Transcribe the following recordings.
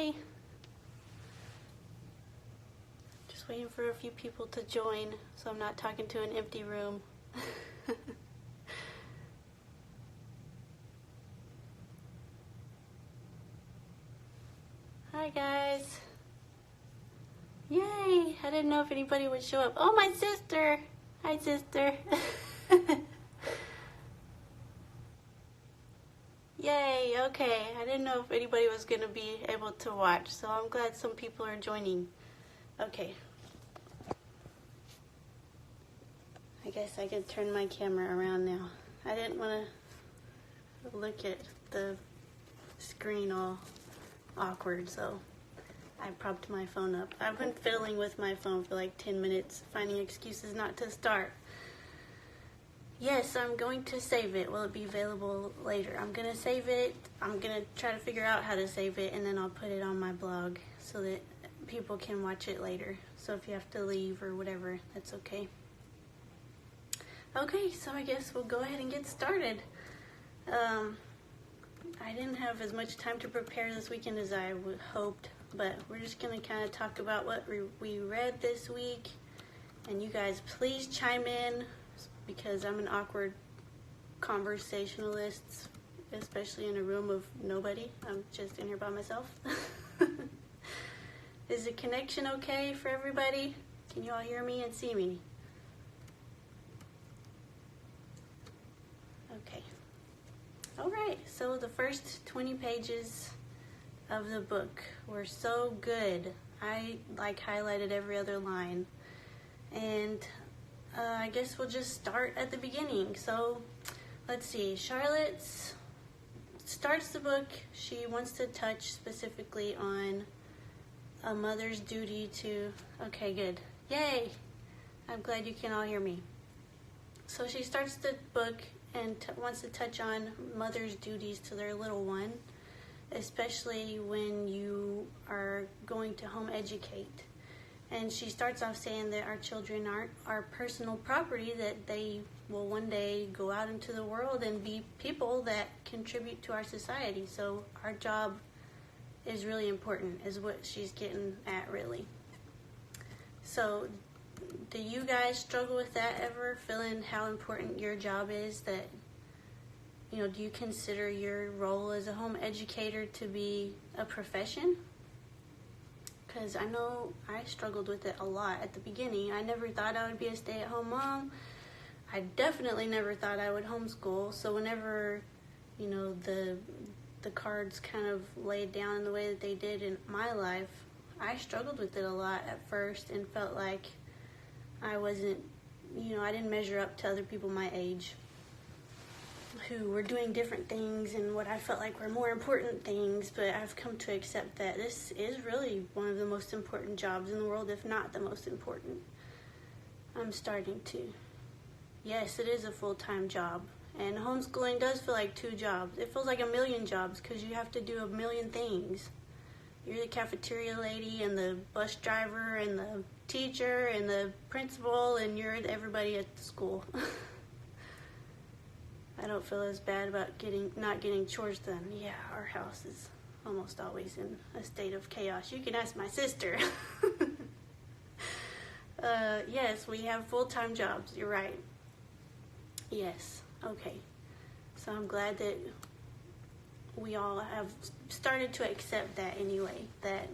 Yay! Just waiting for a few people to join so I'm not talking to an empty room. Hi guys! Yay! I didn't know if anybody would show up. Oh, my sister! Hi, sister! Yay! Okay, I didn't know if anybody was going to be able to watch, so I'm glad some people are joining. Okay. I guess I could turn my camera around now. I didn't want to look at the screen all awkward, so I propped my phone up. I've been fiddling with my phone for like 10 minutes, finding excuses not to start. Yes, I'm going to save it. Will it be available later? I'm going to save it. I'm going to try to figure out how to save it, and then I'll put it on my blog so that people can watch it later. So if you have to leave or whatever, that's okay. Okay, so I guess we'll go ahead and get started. I didn't have as much time to prepare this weekend as I hoped, but we're just going to kind of talk about what we read this week. And you guys, please chime in, because I'm an awkward conversationalist, especially in a room of nobody. I'm just in here by myself. Is the connection okay for everybody? Can you all hear me and see me? Okay. All right, so the first 20 pages of the book were so good. I highlighted every other line. And I guess we'll just start at the beginning. So let's see. Charlotte starts the book. She wants to touch specifically on a mother's duty to... Okay, good. Yay! I'm glad you can all hear me. So she starts the book and wants to touch on mother's duties to their little one, especially when you are going to home educate. And she starts off saying that our children aren't our personal property, that they will one day go out into the world and be people that contribute to our society. So our job is really important, is what she's getting at, really. So do you guys struggle with that ever, feeling how important your job is? That, do you consider your role as a home educator to be a profession? Because I know I struggled with it a lot at the beginning. I never thought I would be a stay-at-home mom. I definitely never thought I would homeschool. So whenever, the cards kind of laid down in the way that they did in my life, I struggled with it a lot at first and felt like I wasn't, I didn't measure up to other people my age who were doing different things and what I felt like were more important things. But I've come to accept that this is really one of the most important jobs in the world, if not the most important. I'm starting to. Yes, it is a full-time job. And homeschooling does feel like 2 jobs. It feels like a million jobs because you have to do a million things. You're the cafeteria lady and the bus driver and the teacher and the principal, and you're everybody at the school. I don't feel as bad about not getting chores done. Yeah, our house is almost always in a state of chaos. You can ask my sister. Yes, we have full-time jobs. You're right. Yes. Okay. So I'm glad that we all have started to accept that anyway, that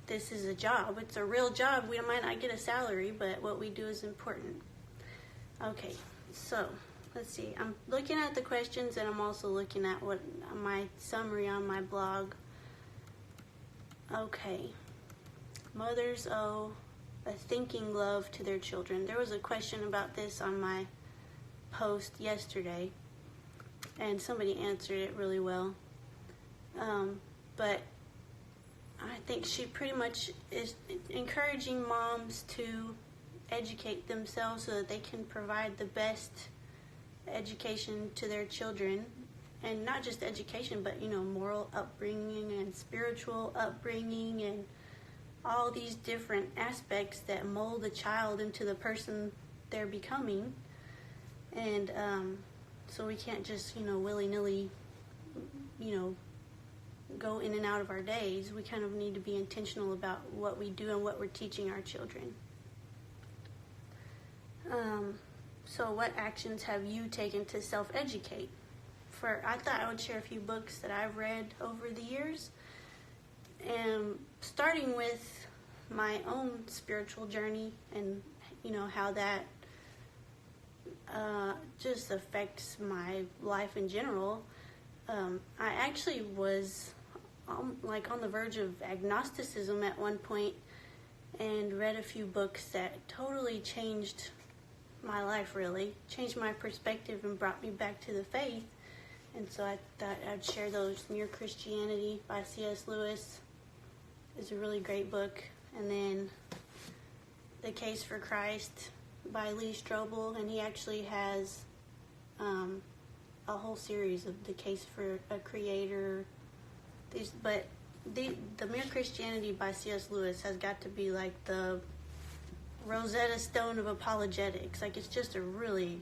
this is a job. It's a real job. We might not get a salary, but what we do is important. Okay, so let's see. I'm looking at the questions, and I'm also looking at what my summary on my blog. Okay. Mothers owe a thinking love to their children. There was a question about this on my post yesterday, and somebody answered it really well. But I think she pretty much is encouraging moms to educate themselves so that they can provide the best education to their children. And not just education, but, moral upbringing and spiritual upbringing and all these different aspects that mold a child into the person they're becoming. And so we can't just, willy-nilly, go in and out of our days, we kind of need to be intentional about what we do and what we're teaching our children. So what actions have you taken to self-educate? I thought I would share a few books that I've read over the years, and starting with my own spiritual journey and how that just affects my life in general. I actually was on the verge of agnosticism at one point, and read a few books that totally changed my life, really changed my perspective and brought me back to the faith. And so I thought I'd share those. Mere Christianity by C.S. Lewis is a really great book. And then The Case for Christ by Lee Strobel, and he actually has a whole series of The Case for a Creator. But the Mere Christianity by C.S. Lewis has got to be like the Rosetta Stone of apologetics. It's just a really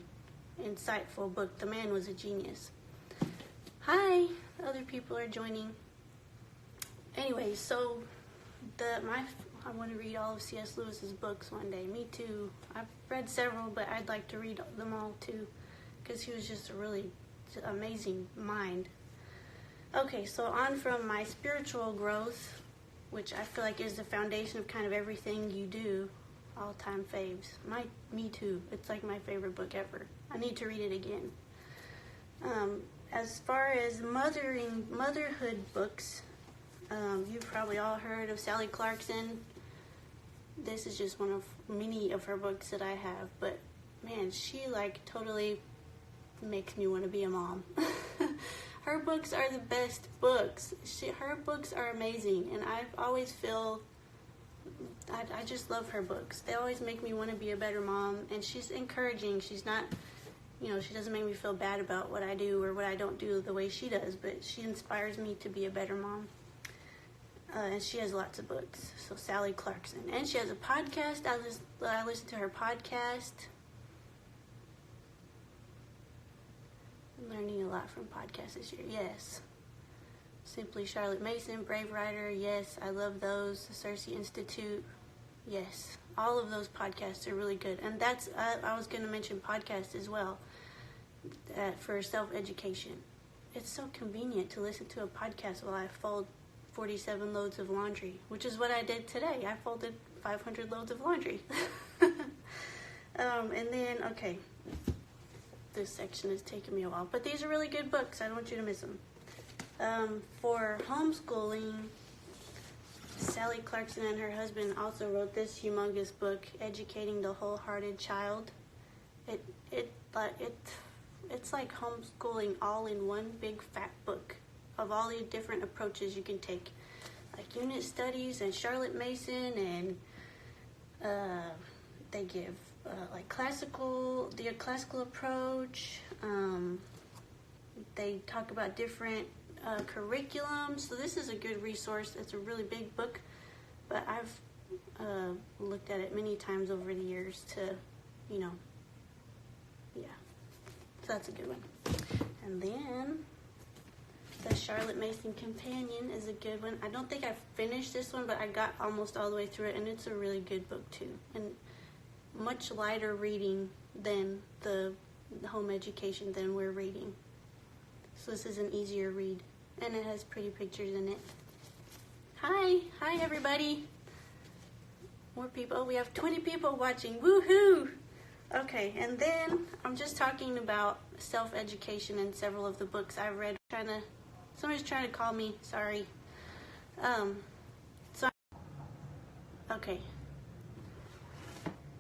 insightful book. The man was a genius. Hi, other people are joining. Anyway, so I want to read all of C.S. Lewis's books one day. Me too. I've read several, but I'd like to read them all too, because he was just a really amazing mind. Okay, so on from my spiritual growth, which I feel like is the foundation of kind of everything you do. All-time faves. Me too. It's like my favorite book ever. I need to read it again. As far as motherhood books, you've probably all heard of Sally Clarkson. This is just one of many of her books that I have, but man, she totally makes me want to be a mom. Her books are the best books. Her books are amazing, and I always feel I just love her books. They always make me want to be a better mom, and she's encouraging. She's not, she doesn't make me feel bad about what I do or what I don't do the way she does, but she inspires me to be a better mom. And she has lots of books. So Sally Clarkson. And she has a podcast. I listen to her podcast. I'm learning a lot from podcasts this year. Yes. Simply Charlotte Mason, Brave Writer. Yes, I love those. The Cersei Institute. Yes. All of those podcasts are really good. And I was going to mention podcasts as well for self-education. It's so convenient to listen to a podcast while I fold 47 loads of laundry, which is what I did today. I folded 500 loads of laundry. And then, okay, this section is taking me a while, but these are really good books. I don't want you to miss them. For homeschooling, Sally Clarkson and her husband also wrote this humongous book, Educating the Wholehearted Child. It's like homeschooling all in one big fat book of all the different approaches you can take, like unit studies and Charlotte Mason, and they give the classical approach. They talk about different curriculums. So this is a good resource. It's a really big book, but I've looked at it many times over the years to, yeah. So that's a good one. And then the Charlotte Mason Companion is a good one. I don't think I finished this one, but I got almost all the way through it, and it's a really good book too. And much lighter reading than the home education than we're reading. So this is an easier read, and it has pretty pictures in it. Hi everybody. More people. We have 20 people watching. Woohoo! Okay, and then I'm just talking about self-education in several of the books I've read. Somebody's trying to call me. Sorry.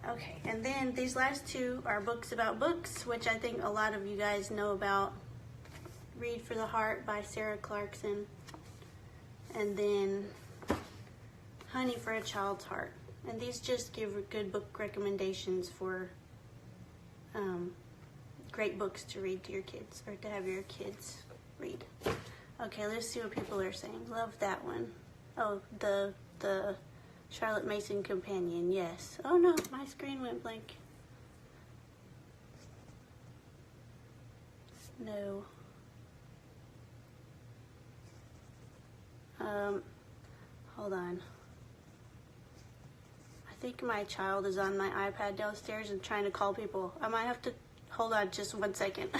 Okay, and then these last two are books about books, which I think a lot of you guys know about. Read for the Heart by Sarah Clarkson, and then Honey for a Child's Heart. And these just give good book recommendations for great books to read to your kids, or to have your kids read. Okay, let's see what people are saying. Love that one. Oh, the Charlotte Mason Companion, yes. Oh no, my screen went blank. No. Hold on. I think my child is on my iPad downstairs and trying to call people. I might have to hold on just 1 second.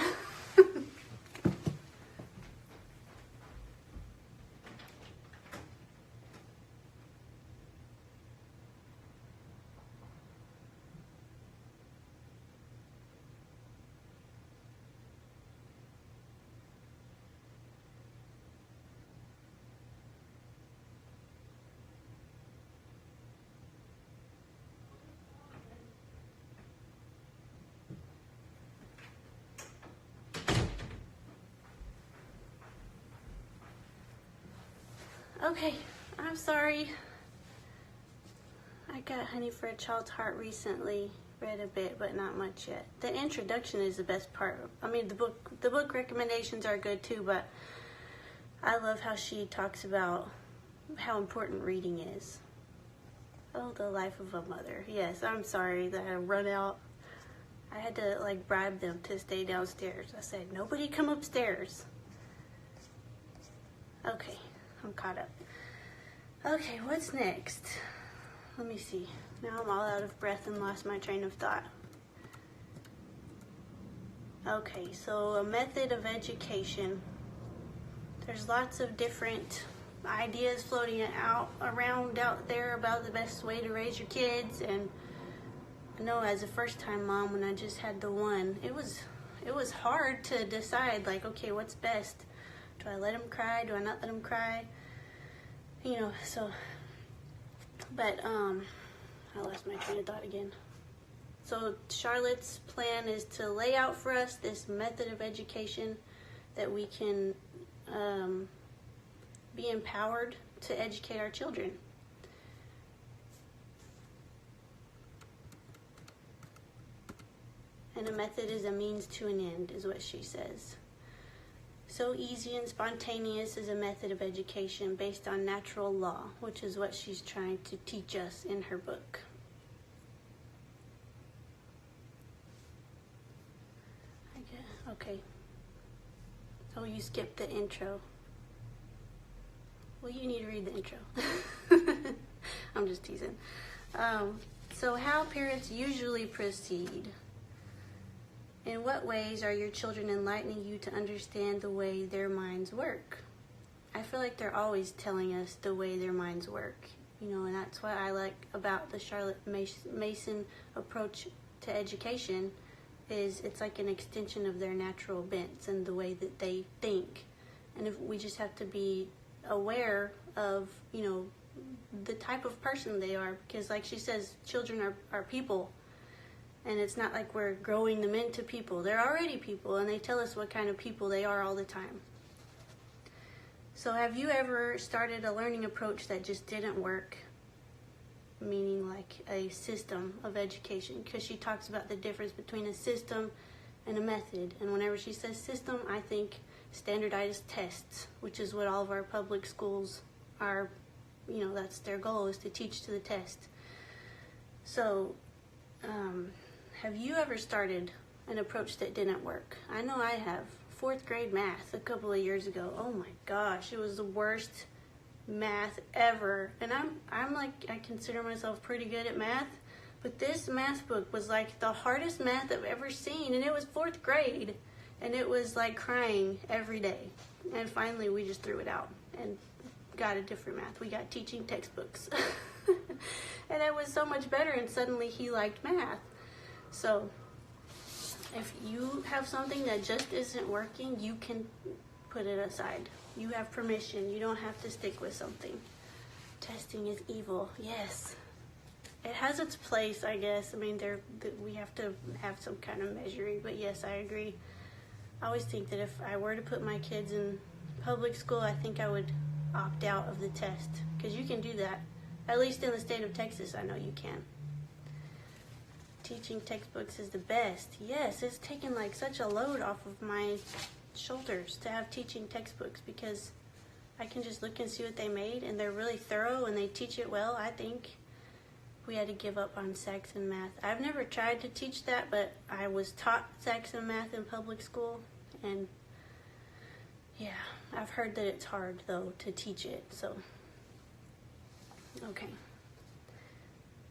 Okay, I'm sorry. I got Honey for a Child's Heart recently. Read a bit, but not much yet. The introduction is the best part. I mean, the book recommendations are good too, but I love how she talks about how important reading is. Oh, the life of a mother. Yes, I'm sorry that I run out. I had to like bribe them to stay downstairs. I said, nobody come upstairs. Okay, I'm caught up. Okay, what's next? Let me see. Now I'm all out of breath and lost my train of thought. Okay, so a method of education. There's lots of different ideas floating around out there about the best way to raise your kids, and I know as a first-time mom, when I just had the one, it was hard to decide, like, okay, what's best? Do I let him cry? Do I not let him cry? You know, so, but I lost my train of thought again. So Charlotte's plan is to lay out for us this method of education that we can be empowered to educate our children. And a method is a means to an end, is what she says. So easy and spontaneous is a method of education based on natural law, which is what she's trying to teach us in her book. Okay. Oh, you skipped the intro. Well, you need to read the intro. I'm just teasing. So how parents usually proceed. In what ways are your children enlightening you to understand the way their minds work? I feel like they're always telling us the way their minds work, you know, and that's what I like about the Charlotte Mason approach to education, is it's like an extension of their natural bents and the way that they think. And if we just have to be aware of, you know, the type of person they are, because like she says, children are people. And it's not like we're growing them into people. They're already people, and they tell us what kind of people they are all the time. So have you ever started a learning approach that just didn't work? Meaning like a system of education, because she talks about the difference between a system and a method. And whenever she says system, I think standardized tests, which is what all of our public schools are, you know, that's their goal, is to teach to the test. So, have you ever started an approach that didn't work? I know I have. 4th grade math a couple of years ago. Oh my gosh, it was the worst math ever. And I'm like, I consider myself pretty good at math, but this math book was like the hardest math I've ever seen, and it was 4th grade, and it was like crying every day. And finally we just threw it out and got a different math. We got teaching textbooks. And it was so much better, and suddenly he liked math. So if you have something that just isn't working, you can put it aside. You have permission. You don't have to stick with something. Testing is evil. Yes. It has its place, I guess. I mean, we have to have some kind of measuring, but yes, I agree. I always think that if I were to put my kids in public school, I think I would opt out of the test, because you can do that. At least in the state of Texas, I know you can. Teaching textbooks is the best. Yes, it's taken like such a load off of my shoulders to have teaching textbooks, because I can just look and see what they made, and they're really thorough and they teach it well. I think we had to give up on Saxon math. I've never tried to teach that, but I was taught Saxon math in public school, and yeah, I've heard that it's hard, though, to teach it, so. Okay.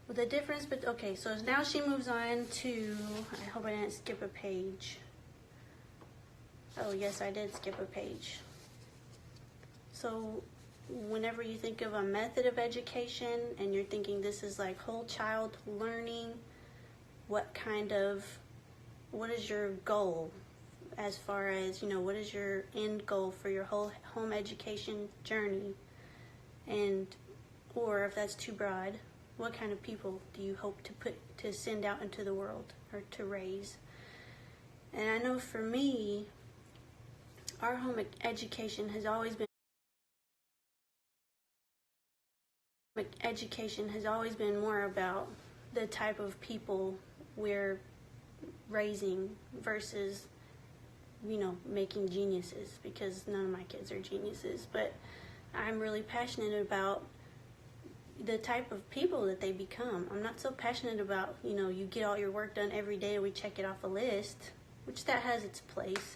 Well, the difference, but okay, so now she moves on to, I hope I didn't skip a page. Oh, yes, I did skip a page. So, whenever you think of a method of education and you're thinking this is like whole child learning, what is your goal as far as, what is your end goal for your whole home education journey? And, or if that's too broad, what kind of people do you hope to send out into the world or to raise? And I know for me, our home education has always been more about the type of people we're raising versus, making geniuses, because none of my kids are geniuses. But I'm really passionate about the type of people that they become. I'm not so passionate about, you get all your work done every day and we check it off a list, which that has its place.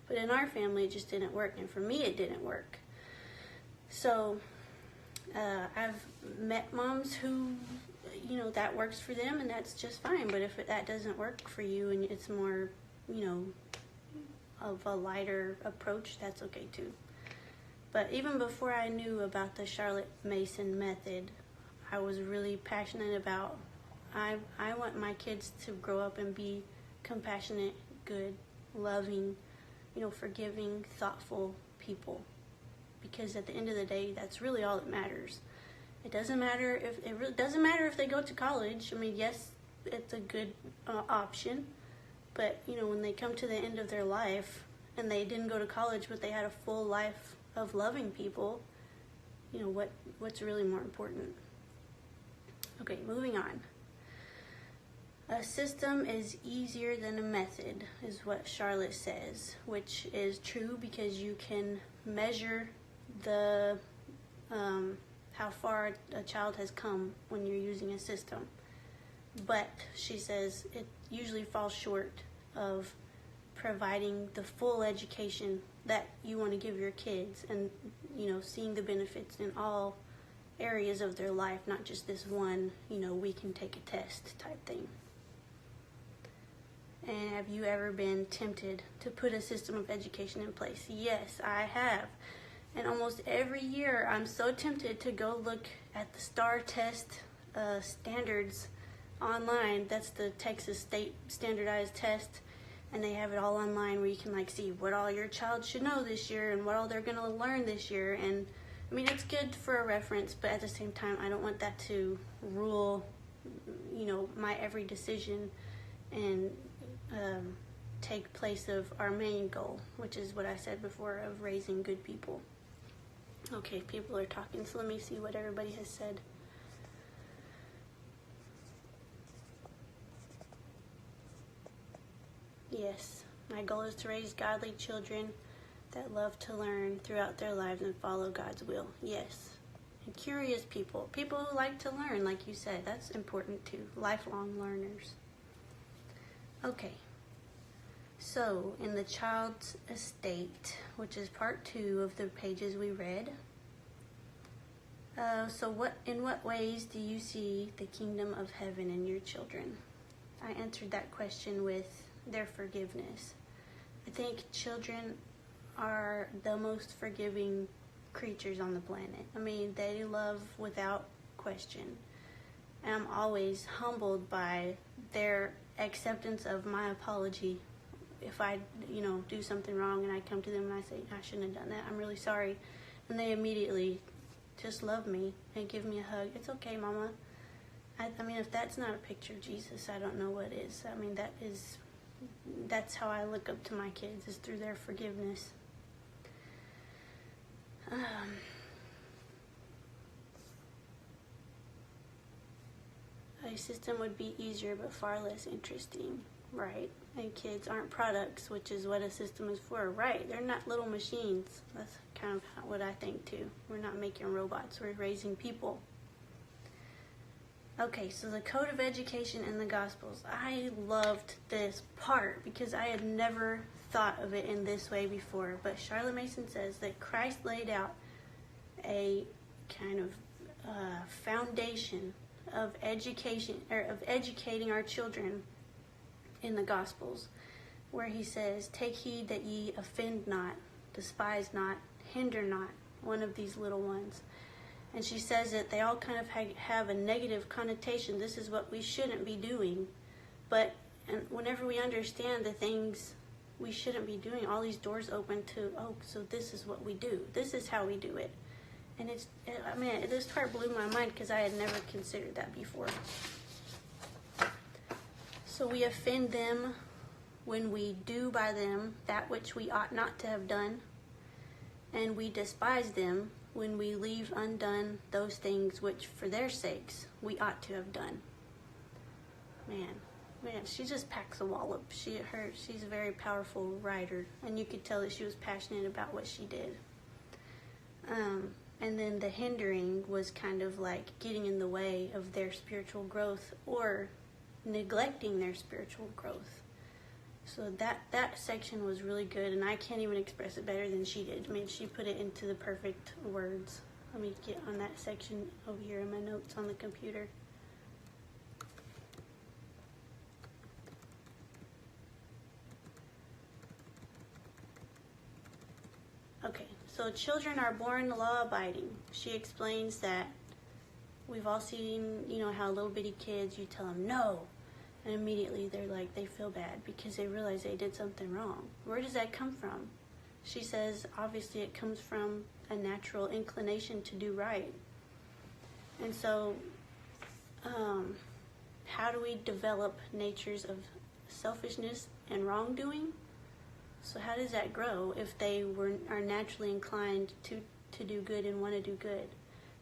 But in our family, it just didn't work. And for me, it didn't work. So I've met moms who, that works for them and that's just fine. But if that doesn't work for you and it's more, of a lighter approach, that's okay too. But even before I knew about the Charlotte Mason method, I was really passionate about, I want my kids to grow up and be compassionate, good, loving, forgiving, thoughtful people. Because at the end of the day, that's really all that matters. It doesn't matter if they go to college. I mean, yes, it's a good option, but when they come to the end of their life and they didn't go to college, but they had a full life of loving people, what's really more important? Okay, moving on. A system is easier than a method, is what Charlotte says, which is true because you can measure the how far a child has come when you're using a system. But she says it usually falls short of providing the full education that you want to give your kids, and seeing the benefits in all areas of their life, not just this one, we can take a test type thing. And have you ever been tempted to put a system of education in place? Yes, I have. And almost every year I'm so tempted to go look at the STAR test standards online. That's the Texas State Standardized Test. And they have it all online where you can see what all your child should know this year and what all they're going to learn this year. And I mean, it's good for a reference, but at the same time, I don't want that to rule, my every decision and take place of our main goal, which is what I said before, of raising good people. Okay, people are talking, so let me see what everybody has said. Yes, my goal is to raise godly children that love to learn throughout their lives and follow God's will. Yes. And curious people who like to learn, like you said, that's important too. Lifelong learners. Okay. So, in the child's estate, which is part 2 of the pages we read. In what ways do you see the kingdom of heaven in your children? I answered that question with their forgiveness. I think children are the most forgiving creatures on the planet. I mean, they love without question. And I'm always humbled by their acceptance of my apology. If I, do something wrong and I come to them and I say, I shouldn't have done that, I'm really sorry. And they immediately just love me and give me a hug. It's okay, Mama. I mean, if that's not a picture of Jesus, I don't know what is. I mean, that's how I look up to my kids, is through their forgiveness. A system would be easier but far less interesting, right? And kids aren't products, which is what a system is for, right? They're not little machines. That's kind of what I think too. We're not making robots, we're raising people. Okay, so the code of education in the Gospels. I loved this part because I had never thought of it in this way before, but Charlotte Mason says that Christ laid out a kind of foundation of education, or of educating our children in the Gospels, where he says, "Take heed that ye offend not, despise not, hinder not one of these little ones." And she says that they all kind of have a negative connotation. This is what we shouldn't be doing. But whenever we understand the things we shouldn't be doing, all these doors open to, oh, so this is what we do. This is how we do it. And this part blew my mind because I had never considered that before. So we offend them when we do by them that which we ought not to have done. And we despise them when we leave undone those things which for their sakes we ought to have done. Man, she just packs a wallop. She's a very powerful writer, and you could tell that she was passionate about what she did. And then the hindering was kind of like getting in the way of their spiritual growth or neglecting their spiritual growth. So that section was really good, and I can't even express it better than she did. I mean, she put it into the perfect words. Let me get on that section over here in my notes on the computer. Okay, so children are born law-abiding. She explains that we've all seen, how little bitty kids, you tell them no, and immediately they feel bad because they realize they did something wrong. Where does that come from? She says, obviously it comes from a natural inclination to do right. And so, how do we develop natures of selfishness and wrongdoing? So how does that grow if they are naturally inclined to do good and want to do good?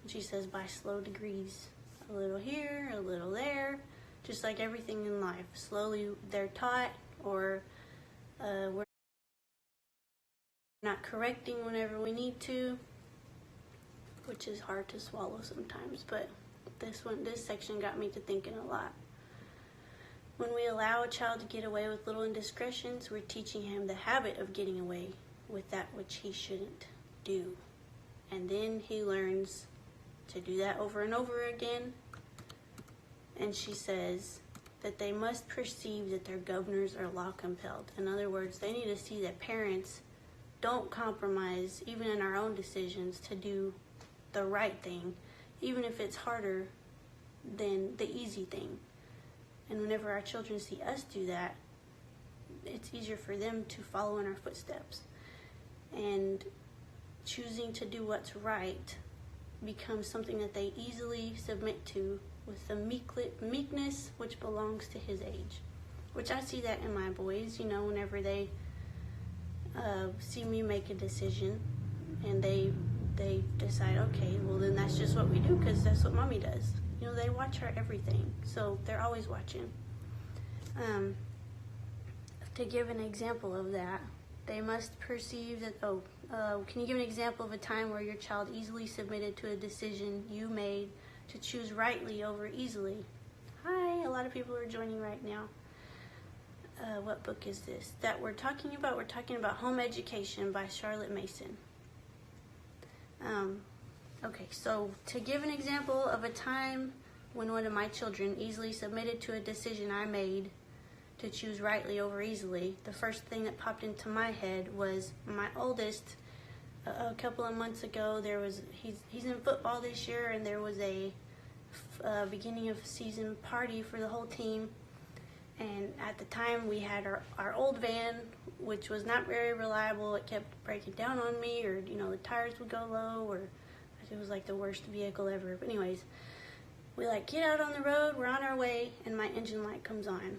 And she says, by slow degrees. A little here, a little there. Just like everything in life. Slowly they're taught, or we're not correcting whenever we need to, which is hard to swallow sometimes. But this section got me to thinking a lot. When we allow a child to get away with little indiscretions, we're teaching him the habit of getting away with that which he shouldn't do. And then he learns to do that over and over again. And she says that they must perceive that their governors are law compelled. In other words, they need to see that parents don't compromise, even in our own decisions, to do the right thing, even if it's harder than the easy thing. And whenever our children see us do that, it's easier for them to follow in our footsteps. And choosing to do what's right becomes something that they easily submit to with the meekness which belongs to his age. Which I see that in my boys, whenever they see me make a decision and they decide, okay, well then that's just what we do because that's what mommy does. They watch her everything, so they're always watching. To give an example of that, they must perceive that, can you give an example of a time where your child easily submitted to a decision you made to choose rightly over easily? Hi, a lot of people are joining right now. What book is this that we're talking about? We're talking about Home Education by Charlotte Mason. Okay, so to give an example of a time when one of my children easily submitted to a decision I made to choose rightly over easily, the first thing that popped into my head was my oldest. A couple of months ago, he's in football this year, and there was a beginning of season party for the whole team. And at the time, we had our old van, which was not very reliable. It kept breaking down on me, or the tires would go low, or it was like the worst vehicle ever. But anyways, we get out on the road, we're on our way, and my engine light comes on.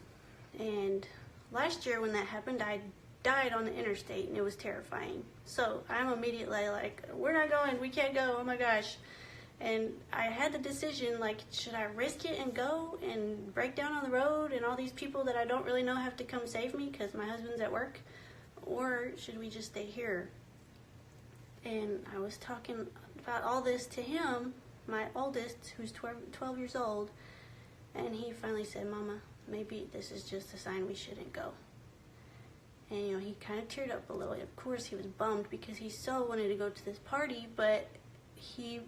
And last year when that happened, I died on the interstate, and it was terrifying. So I'm immediately like, we're not going, we can't go, oh my gosh. And I had the decision, should I risk it and go and break down on the road and all these people that I don't really know have to come save me because my husband's at work? Or should we just stay here? And I was talking about all this to him, my oldest, who's 12 years old, and he finally said, Mama, maybe this is just a sign we shouldn't go. And, he kind of teared up a little. Of course, he was bummed because he so wanted to go to this party, but he,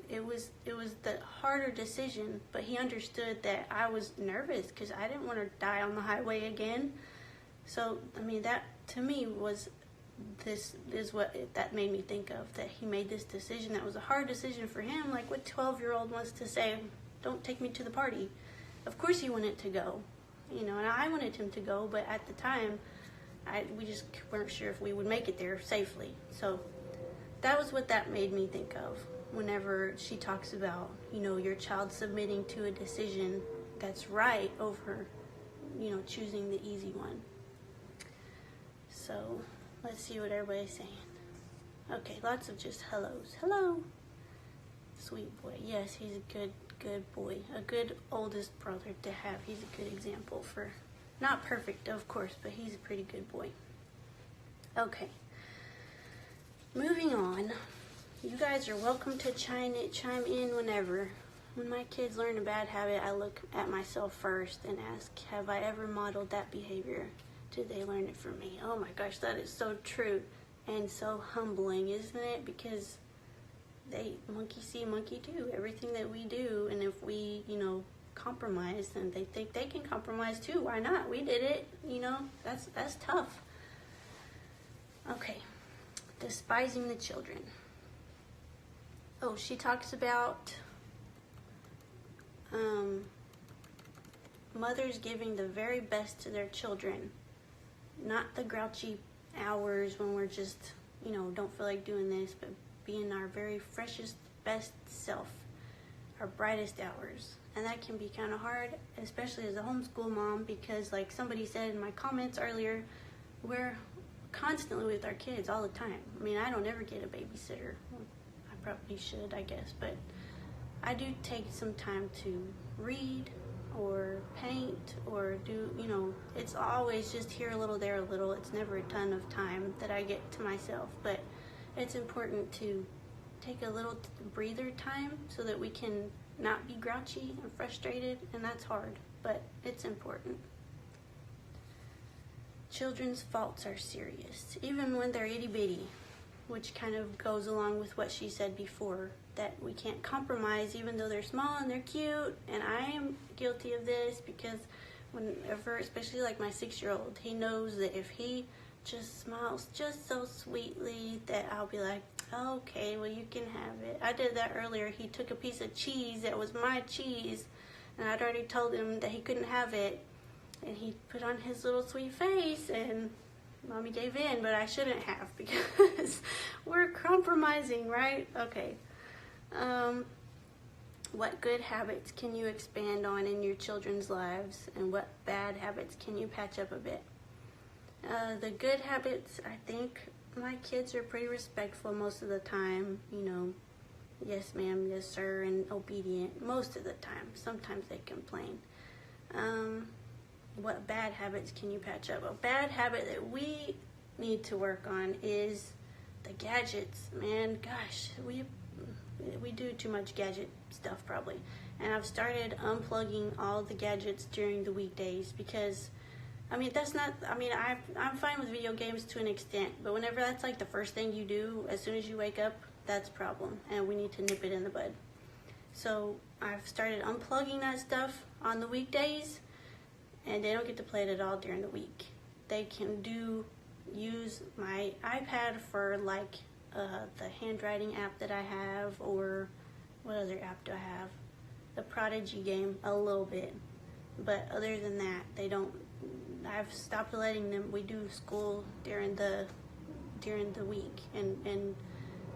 it was the harder decision, but he understood that I was nervous because I didn't want to die on the highway again. So, that to me this is what that made me think of, that he made this decision that was a hard decision for him. Like, what 12-year-old wants to say, don't take me to the party? Of course he wanted to go, and I wanted him to go, but at the time, we just weren't sure if we would make it there safely. So that was what that made me think of whenever she talks about, your child submitting to a decision that's right over, choosing the easy one. So let's see what everybody's saying. Okay, lots of just hellos. Hello. Sweet boy. Yes, he's a good boy. A good oldest brother to have. He's a good example for, not perfect, of course, but he's a pretty good boy. Okay. Moving on. You guys are welcome to chime in whenever. When my kids learn a bad habit, I look at myself first and ask, have I ever modeled that behavior? Did they learn it from me? Oh my gosh, that is so true and so humbling, isn't it? Because they monkey see, monkey do. Everything that we do, and if we, compromise, then they think they can compromise too. Why not? We did it. That's tough. Okay. Despising the children. Oh, she talks about mothers giving the very best to their children, not the grouchy hours when we're just, don't feel like doing this, but being our very freshest, best self, our brightest hours. And that can be kind of hard, especially as a homeschool mom, because like somebody said in my comments earlier, we're constantly with our kids all the time. I don't ever get a babysitter. I probably should, I guess, but I do take some time to read or paint or do, it's always just here a little, there a little. It's never a ton of time that I get to myself, but it's important to take a little breather time so that we can not be grouchy and frustrated, and that's hard, but it's important. Children's faults are serious, even when they're itty-bitty, which kind of goes along with what she said before, that we can't compromise even though they're small and they're cute, and I am guilty of this because whenever, especially like my 6-year-old, he knows that if he just smiles just so sweetly that I'll be like, okay, well, you can have it. I did that earlier. He took a piece of cheese that was my cheese, and I'd already told him that he couldn't have it, and he put on his little sweet face, and Mommy gave in, but I shouldn't have because we're compromising, right? Okay. What good habits can you expand on in your children's lives, and what bad habits can you patch up a bit? The good habits, I think my kids are pretty respectful most of the time, yes ma'am, yes sir, and obedient most of the time. Sometimes they complain. What bad habits can you patch up? A bad habit that we need to work on is the gadgets. Man, gosh, we do too much gadget stuff probably. And I've started unplugging all the gadgets during the weekdays because, that's not, I'm fine with video games to an extent, but whenever that's like the first thing you do as soon as you wake up, that's a problem, and we need to nip it in the bud. So I've started unplugging that stuff on the weekdays, and they don't get to play it at all during the week. They can use my iPad for like the handwriting app that I have, or what other app do I have? The Prodigy game a little bit, but other than that, they don't. I've stopped letting them. We do school during the week and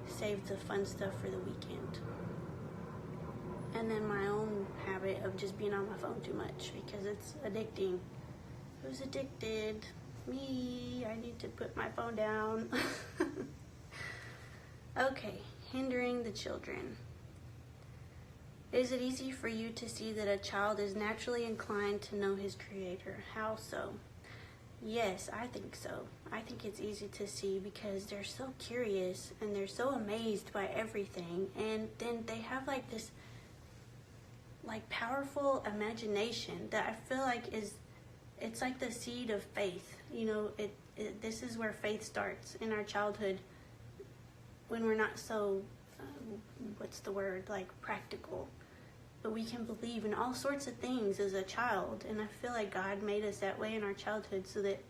save the fun stuff for the weekend. And then my own habit of just being on my phone too much because it's addicting. Who's addicted? Me. I need to put my phone down. Okay, hindering the children. Is it easy for you to see that a child is naturally inclined to know his creator? How so? Yes, I think so. I think it's easy to see because they're so curious and they're so amazed by everything, and then they have like this like powerful imagination that I feel like it's like the seed of faith. this is where faith starts in our childhood, when we're not so, like practical. But we can believe in all sorts of things as a child. And I feel like God made us that way in our childhood so that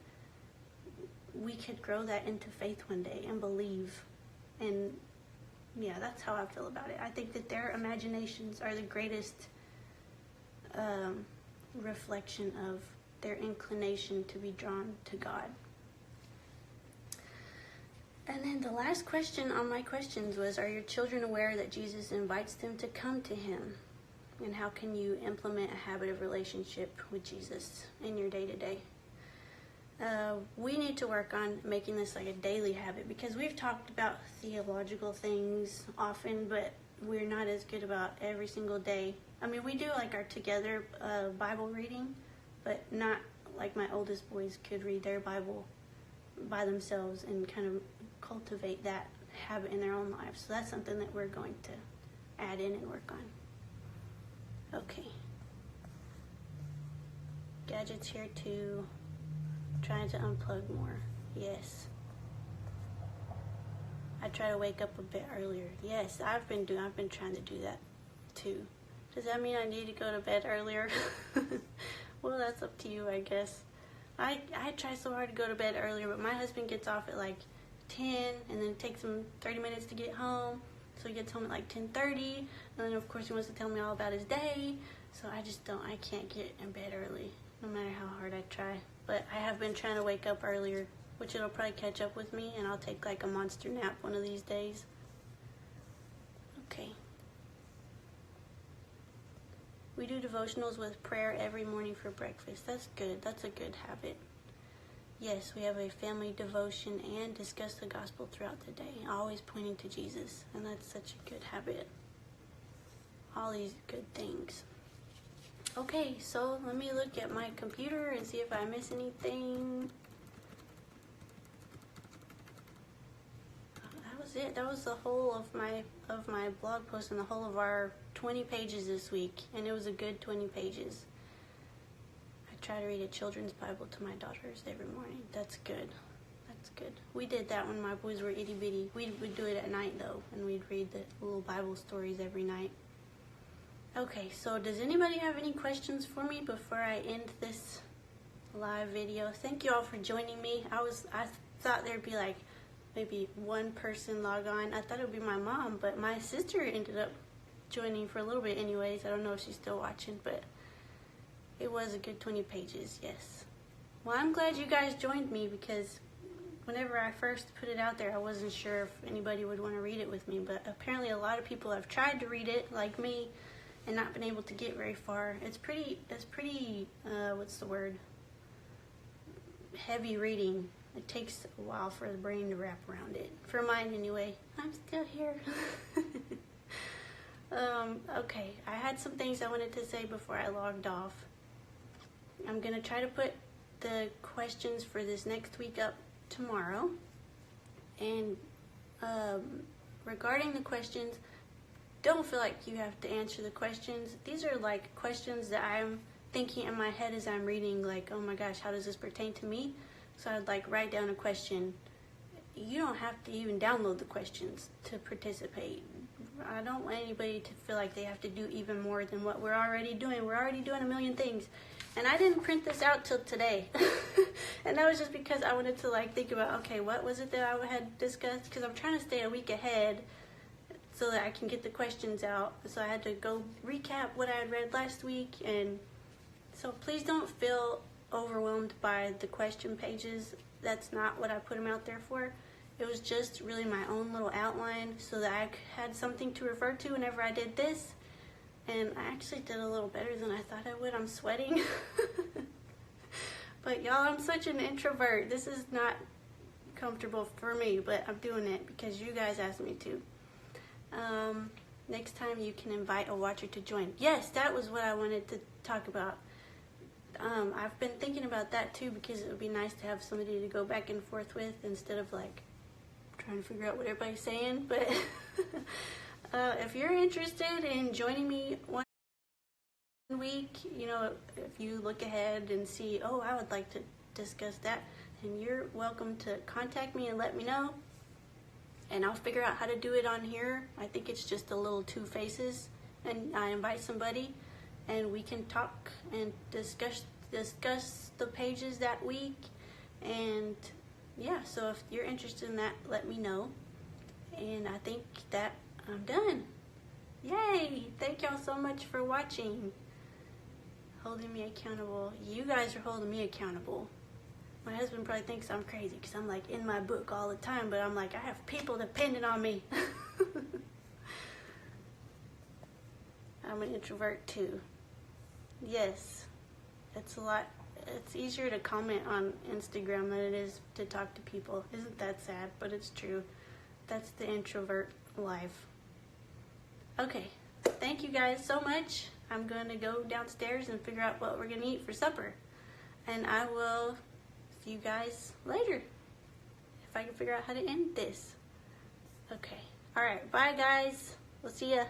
we could grow that into faith one day and believe. And yeah, that's how I feel about it. I think that their imaginations are the greatest reflection of their inclination to be drawn to God. And then the last question on my questions was, are your children aware that Jesus invites them to come to him? And how can you implement a habit of relationship with Jesus in your day-to-day? We need to work on making this like a daily habit, because we've talked about theological things often, but we're not as good about every single day. I mean, we do like our together Bible reading, but not like my oldest boys could read their Bible by themselves and kind of cultivate that habit in their own lives. So that's something that we're going to add in and work on. Okay. Gadgets here too. Trying to unplug more. Yes. I try to wake up a bit earlier. Yes, I've been trying to do that too. Does that mean I need to go to bed earlier? Well, that's up to you, I guess. I try so hard to go to bed earlier, but my husband gets off at like 10, and then it takes him 30 minutes to get home. So he gets home at like 10:30, and then of course he wants to tell me all about his day. So I can't get in bed early, no matter how hard I try. But I have been trying to wake up earlier, which it'll probably catch up with me, and I'll take like a monster nap one of these days. Okay. We do devotionals with prayer every morning for breakfast. That's good. That's a good habit. Yes, we have a family devotion and discuss the gospel throughout the day, always pointing to Jesus, and that's such a good habit. All these good things. Okay, so let me look at my computer and see if I miss anything. That was it. That was the whole of my blog post and the whole of our 20 pages this week, and it was a good 20 pages. I try to read a children's Bible to my daughters every morning. That's good. That's good. We did that when my boys were itty bitty. We'd do it at night though, and we'd read the little Bible stories every night. Okay, so does anybody have any questions for me before I end this live video? Thank you all for joining me. I thought there'd be like maybe one person log on. I thought it would be my mom, but my sister ended up joining for a little bit anyways. I don't know if she's still watching, but it was a good 20 pages, yes. Well, I'm glad you guys joined me, because whenever I first put it out there, I wasn't sure if anybody would want to read it with me, but apparently a lot of people have tried to read it, like me, and not been able to get very far. It's pretty, heavy reading. It takes a while for the brain to wrap around it. For mine anyway. I'm still here. Okay, I had some things I wanted to say before I logged off. I'm going to try to put the questions for this next week up tomorrow. And regarding the questions, don't feel like you have to answer the questions. These are like questions that I'm thinking in my head as I'm reading, like, oh my gosh, how does this pertain to me? So I'd like write down a question. You don't have to even download the questions to participate. I don't want anybody to feel like they have to do even more than what we're already doing. We're already doing a million things. And I didn't print this out till today. And that was just because I wanted to like think about, okay, what was it that I had discussed? Because I'm trying to stay a week ahead so that I can get the questions out. So I had to go recap what I had read last week. And so please don't feel overwhelmed by the question pages. That's not what I put them out there for. It was just really my own little outline so that I had something to refer to whenever I did this. And I actually did a little better than I thought I would. I'm sweating. But y'all, I'm such an introvert. This is not comfortable for me, but I'm doing it because you guys asked me to. Next time you can invite a watcher to join. Yes, that was what I wanted to talk about. I've been thinking about that too, because it would be nice to have somebody to go back and forth with instead of like trying to figure out what everybody's saying. But if you're interested in joining me one week, you know, if you look ahead and see, oh, I would like to discuss that, And you're welcome to contact me and let me know. And I'll figure out how to do it on here. I think it's just a little 2 faces. And I invite somebody and we can talk and discuss the pages that week. And yeah, so if you're interested in that, let me know. And I think that I'm done. Yay! Thank y'all so much for watching. Holding me accountable. You guys are holding me accountable. My husband probably thinks I'm crazy because I'm like in my book all the time, but I'm like, I have people depending on me. I'm an introvert too. Yes, it's a lot. It's easier to comment on Instagram than it is to talk to people. Isn't that sad? But it's true. That's the introvert life. Okay, thank you guys so much. I'm going to go downstairs and figure out what we're going to eat for supper. And I will see you guys later if I can figure out how to end this. Okay. All right. Bye, guys. We'll see ya.